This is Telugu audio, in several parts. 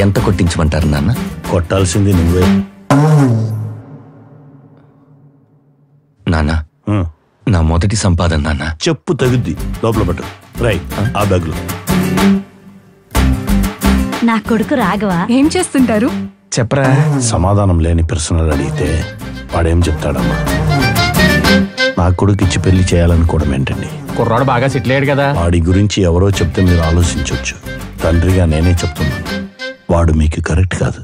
ఎంత కొట్టించమంటారు నాన్న? కొట్టాల్సింది నువ్వే. నాన్న, నా మొదటి సంపాదన నాన్న. చెప్పు తగుద్ది, లోపల పట్టు. రై, ఆ బ్యాగ్లో. నా కొడుకు రాఘవ ఏం చేస్తుంటారు? చెప్పరా. సమాధానం లేని ప్రశ్నలు అడిగితే వాడేం చెప్తాడమ్మా? నా కొడుకు ఇచ్చి పెళ్లి చేయాలనుకోవడం ఏంటండి? కుర్రాడు బాగా సెటిల్ అయ్యాడు కదా. వాడి గురించి ఎవరో చెప్తే మీరు ఆలోచించవచ్చు. తండ్రిగా నేనే చెప్తున్నాను, వాడు మీకు కరెక్ట్ కాదు.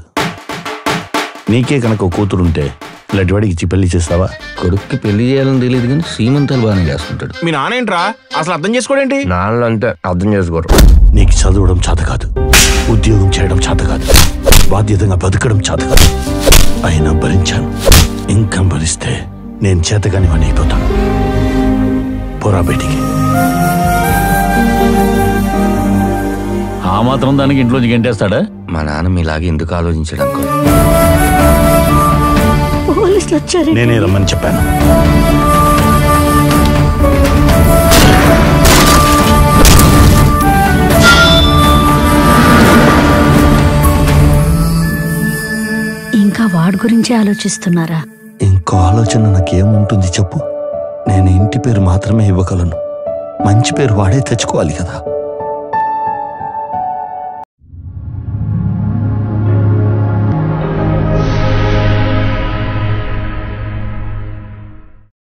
నీకే కనుక కూతురుంటే ఇలాంటి వాడికి ఇచ్చి పెళ్లి చేస్తావా? కొడుక్కి పెళ్లి చేయాలని తెలియదు కానీ శ్రీమంతాలు బాగానే చేస్తుంటాడు. మీ నాన్న ఏంట్రా అసలు అర్థం చేసుకోడేంటి? నాన్న అంటే అర్థం చేసుకోరు. నీకు చదవడం చేత కాదు, ఉద్యోగం చేయడం చేత కాదు, బాధ్యతగా బతకడం చేత కాదు. అయినా భరించాను. ఇంకా భరిస్తే నేను చేతగాని వాడిని అయిపోతాను. పోరా బయటికి. ఆ మాత్రం దానికి ఇంట్లోంచి గంటేస్తాడా? మా నాన్న మీలాగే ఎందుకు ఆలోచించడం? పోలీసులు వచ్చారు. నేనే రమ్మని చెప్పాను. ఇంకా వాడి గురించి ఆలోచిస్తున్నారా? ఇంకో ఆలోచన నాకేముంటుంది చెప్పు? నేను ఇంటి పేరు మాత్రమే ఇవ్వగలను. మంచి పేరు వాడే తెచ్చుకోవాలి కదా.